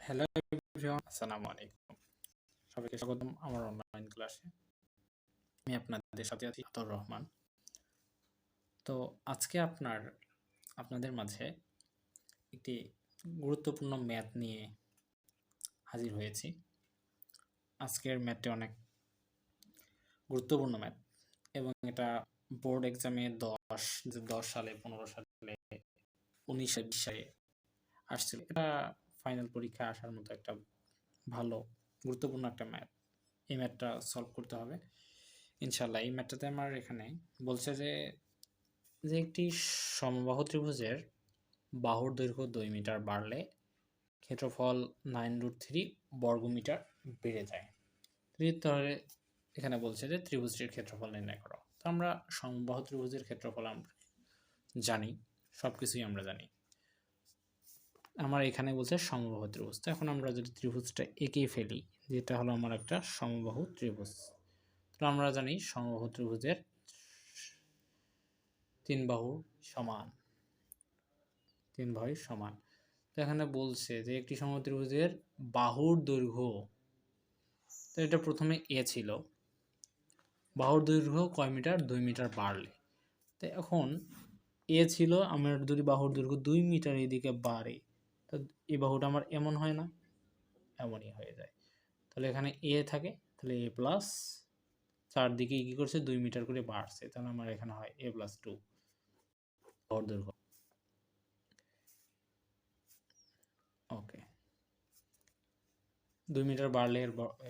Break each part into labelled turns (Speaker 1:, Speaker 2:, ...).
Speaker 1: Hello everyone, আসসালামু আলাইকুম। সবাইকে স্বাগতম আমার অনলাইন ক্লাসে। আমি আপনাদের সাথে আছি আতর রহমান। তো আজকে আপনাদের মাঝে একটি গুরুত্বপূর্ণ ম্যাথ নিয়ে হাজির হয়েছি। আজকের ম্যাথটি অনেক গুরুত্বপূর্ণ ম্যাথ এবং এটা বোর্ড এক্সামে 10 সালে, 15 সালে, 19 সালে, 20 সালে আসছিল। এটা ফাইনাল পরীক্ষায় আসার মতো একটা ভালো গুরুত্বপূর্ণ একটা ম্যাথ। এই ম্যাথটা সলভ করতে হবে ইনশাল্লাহ। এই ম্যাথটাতে আমার এখানে বলছে যে একটি সমবাহু ত্রিভুজের বাহুর দৈর্ঘ্য 2 মিটার বাড়লে ক্ষেত্রফল 9√3 বর্গমিটার বেড়ে যায়। তাহলে এখানে বলছে যে ত্রিভুজটির ক্ষেত্রফল নির্ণয় করো। তো আমরা সমবাহু ত্রিভুজের ক্ষেত্রফল আমরা জানি, সব কিছুই আমরা জানি। আমার এখানে বলছে সমবাহু ত্রিভুজ। তো এখন আমরা যদি ত্রিভুজটা এঁকে ফেলি, যেটা হলো আমার একটা সমবাহু ত্রিভুজ। তো আমরা জানি সমবাহু ত্রিভুজের 3 বাহু সমান, 3 বাহু সমান। তো এখানে বলছে যে একটি সমবাহু ত্রিভুজের বাহুর দৈর্ঘ্য, তো এটা প্রথমে এ ছিল, বাহুর দৈর্ঘ্য কয় মিটার? 2 মিটার বাড়লে। তো এখন এ ছিল, আমার যদি বাহুর দৈর্ঘ্য 2 মিটার এদিকে বাড়ে, তো এই বাহুটা আমার এমন হয় না? এমনই হয়ে যায়। তাহলে এখানে এ থাকে, তাহলে এ প্লাস চারদিকে কি করছে? 2 মিটার করে বাড়ছে, তাহলে আমার এখানে হয় এ প্লাস 2 বাহুর দৈর্ঘ্য। ওকে, 2 মিটার বাড়লে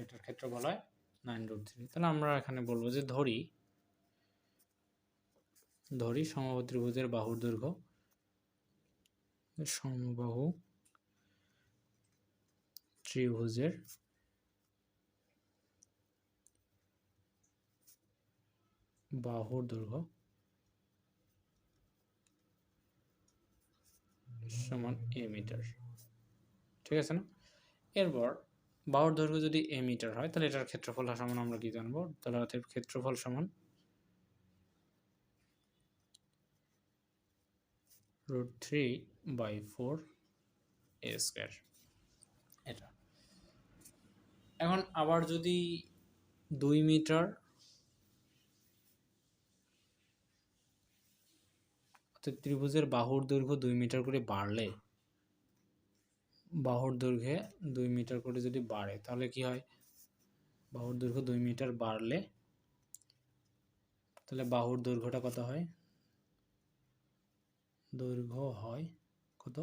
Speaker 1: এটার ক্ষেত্রফল হয় 9√3। তাহলে আমরা এখানে বলবো যে ধরি সমবাহু ত্রিভুজের বাহুর দৈর্ঘ্য, সমবাহু ত্রিভুজের বাহুর দৈর্ঘ্য সমান এ মিটার। ঠিক আছে না? এরপর বাহুর দৈর্ঘ্য যদি এ মিটার হয়, তাহলে এটার ক্ষেত্রফল সমান আমরা কি জানবো? তাহলে অতএব ক্ষেত্রফল সমান √3/4 a স্কয়ার। এটা এখন আবার যদি 2 মিটার, অর্থাৎ ত্রিভুজের বাহুর দৈর্ঘ্য 2 মিটার করে বাড়লে, বাহুর দৈর্ঘ্যে 2 মিটার করে যদি বাড়ে, তাহলে কি হয়? বাহুর দৈর্ঘ্য 2 মিটার বাড়লে তাহলে বাহুর দৈর্ঘ্যটা কত হয়? দৈর্ঘ্য হয় কত?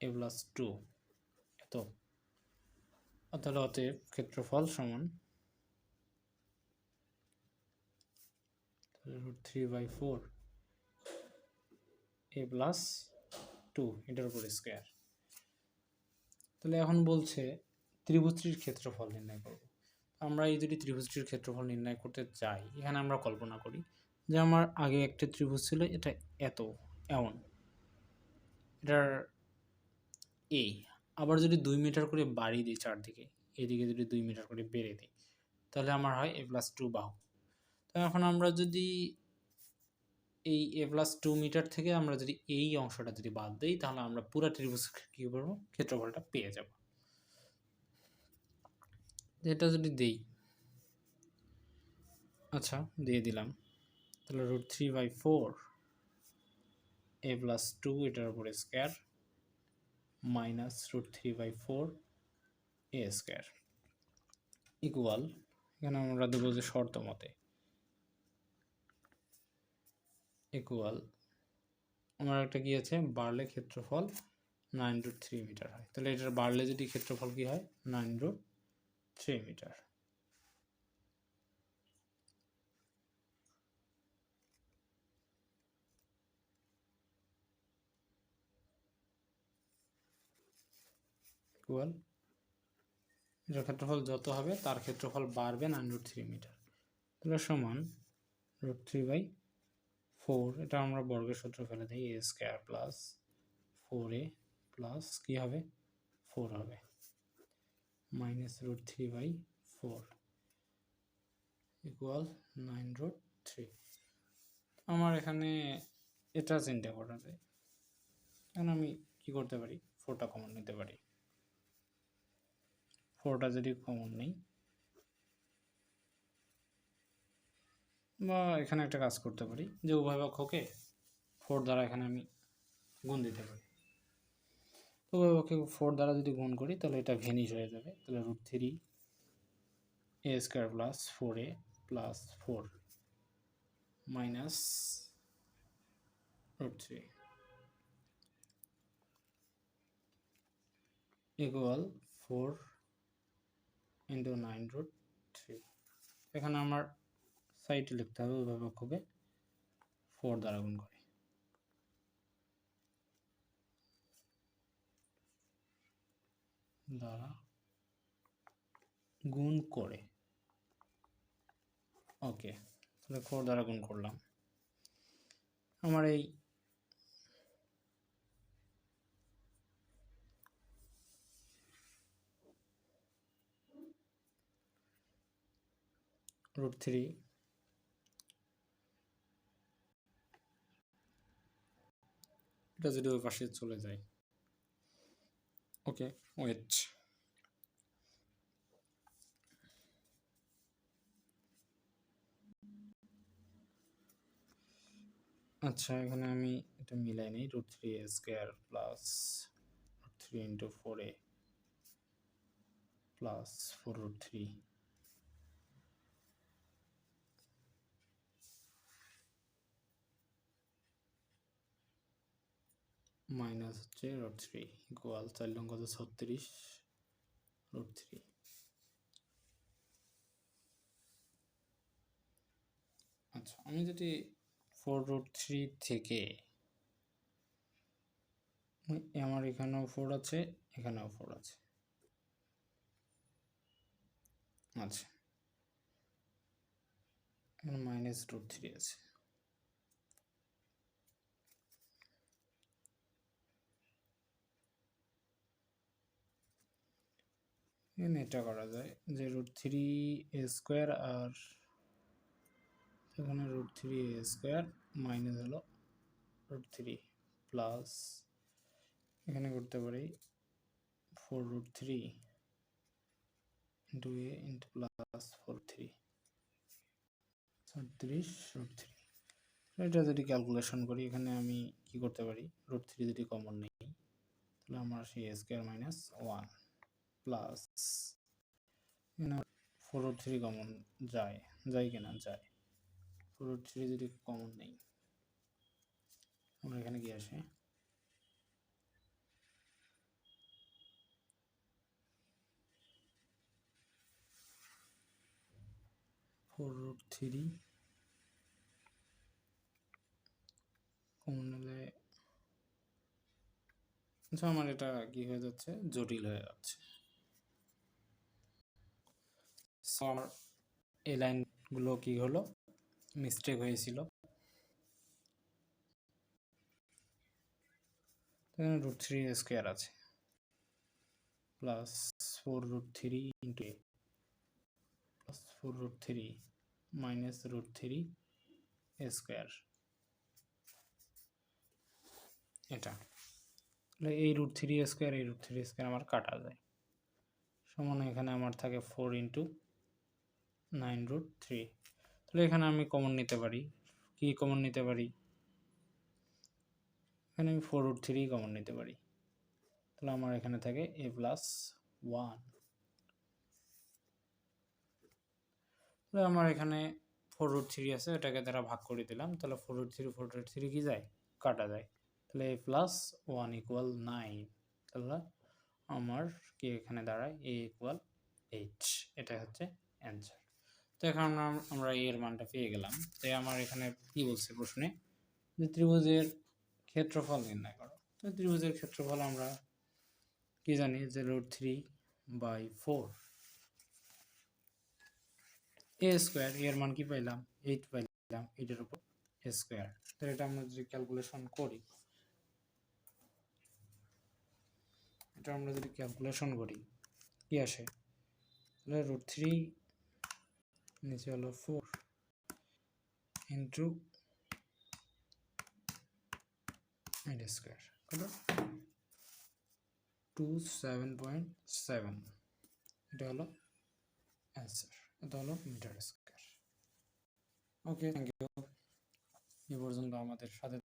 Speaker 1: a plus 2। এত, তাহলে অতএব ক্ষেত্রফল সমান √3/4 a প্লাস 2 এটার উপর স্কয়ার। তাহলে এখন বলছে ত্রিভুজটির ক্ষেত্রফল নির্ণয় করব। আমরা এই যদি ত্রিভুজটির ক্ষেত্রফল নির্ণয় করতে চাই, এখানে আমরা কল্পনা করি যে আমার আগে একটা ত্রিভুজ ছিল, এটা এমন, এটার এ, আবার যদি 2 মিটার করে বাড়িয়ে দিই চারদিকে, এদিকে যদি 2 মিটার করে বেড়ে দিই, তাহলে আমার হয় a প্লাস 2 বাহু। তো এখন আমরা যদি এই a প্লাস 2 মিটার থেকে আমরা যদি এই অংশটা যদি বাদ দিই, তাহলে আমরা পুরো ত্রিভুজ কি করবো? ক্ষেত্রফলটা পেয়ে যাব। এটা যদি দেই, আচ্ছা দিয়ে দিলাম, তাহলে √3/4 a প্লাস 2 এটার উপরে square minus √3/4 a square equal, এখানে আমরা দেবো যে শর্ত মতে, ইকুয়াল আমার একটা কি আছে? বাড়লে ক্ষেত্রফল 9√3 মিটার হয়। তাহলে এটার বাড়লে যদি ক্ষেত্রফল কি হয়? 9√3 মিটার। ইকুয়াল এটার ক্ষেত্রফল যত হবে তার ক্ষেত্রফল বাড়বে 9√3 মিটার। তাহলে সমান √3/4, এটা আমরা বর্গের সূত্র ফেলে দিই, a square plus 4a plus কি হবে? 4 হবে মাইনাস √3/4 ইকুয়াল 9√3। আমার এখানে এটা চিন্তা করা যায়, এখন আমি কি করতে পারি? 4টা কমন নিতে পারি। 4টা যদি কমন নেই, বা এখানে একটা কাজ করতে পারি যে উভয় পক্ষকে 4 দ্বারা এখানে আমি গুণ দিতে পারি। তো উভয় পক্ষকে 4 দ্বারা যদি গুণ করি তাহলে এটা ভেনিশ হয়ে যাবে। তাহলে √3 a square plus 4a plus 4 minus √3 equal 4 into 9√3। এখানে আমার সাইডে লিখতে হবে উভয় পক্ষকে 4 দ্বারা গুণ করে। ওকে, তাহলে 4 দ্বারা গুণ করলাম। আমার এই √3 এটা যদি ওই পাশে চলে যায়, ওকে ওয়েট, আচ্ছা এখানে আমি এটা মিলাই নিই। √3a square plus √3 into 4a plus 4√3 minus হচ্ছে √3 ইকুয়াল 4 লং কত 36 √3। আচ্ছা আমি যদি 4√3 থেকে আমার এখানেও 4 আছে, এখানেও 4 আছে, আচ্ছা এখানে মাইনাস √3 আছে। এখানে এটা করা যায় যে √3a স্কোয়ার আর এখানে √3a স্কোয়ার মাইনাস হলো √3 প্লাস এখানে করতে পারি 4√3 ইন্টু a ইন্টু প্লাস 4√3 36√3। এটা যদি ক্যালকুলেশন করি এখানে আমি কি করতে পারি, √3 যদি কমন নেই তাহলে আমার সেই a square minus 1 plus 4√3 common যায় কিনা, যায়। 4√3 যদি কমন নেই আমরা এখানে কি আসে 4√3 কমন নিলে, আচ্ছা আমার এটা কি হয়ে যাচ্ছে, জটিল হয়ে যাচ্ছে। আমার এই লাইনগুলো কি হলো, মিস্টেক হয়েছিল। এখানে √3a স্কোয়ার আছে plus 4√3 into a plus 4√3 minus √3a square, এটা এই √3a স্কোয়ার এই √3a স্কোয়ার আমার কাটা যায়, সমান এখানে আমার থাকে 4 ইন্টু 9√3। তাহলে এখানে আমি কমন নিতে পারি, কি কমন নিতে পারি, এখানে আমি 4√3 কমন নিতে পারি। তাহলে আমার এখানে থাকে a প্লাস 1। তাহলে আমার এখানে 4√3 আছে, এটাকে দ্বারা ভাগ করে দিলাম, তাহলে 4√3 কি যায়, কাটা যায়। তাহলে a প্লাস 1 ইকুয়াল 9। তাহলে আমার কি এখানে দাঁড়ায় a ইকুয়াল 8। এটা হচ্ছে অ্যান্সার। তো এখন আমরা এর মানটা পেয়ে গেলাম। তাই আমার এখানে কি বলছে প্রশ্নে, যে ত্রিভুজের ক্ষেত্রফল নির্ণয় করো। তো ত্রিভুজের ক্ষেত্রফল আমরা কি জানি যে √3/4 a স্কোয়ার, এর মান কি পাইলাম 8 পাইলাম, 8 এর উপর a স্কোয়ার। তো এটা আমরা যদি ক্যালকুলেশন করি, কি আসে, তাহলে √3 নিচে হলো 4 ইন্টু 8 স্কোয়ার, কত 27.7। এটা হলো অ্যান্সার, এটা হলো metre square. Okay, thank you. এই পর্যন্ত আমাদের সাথে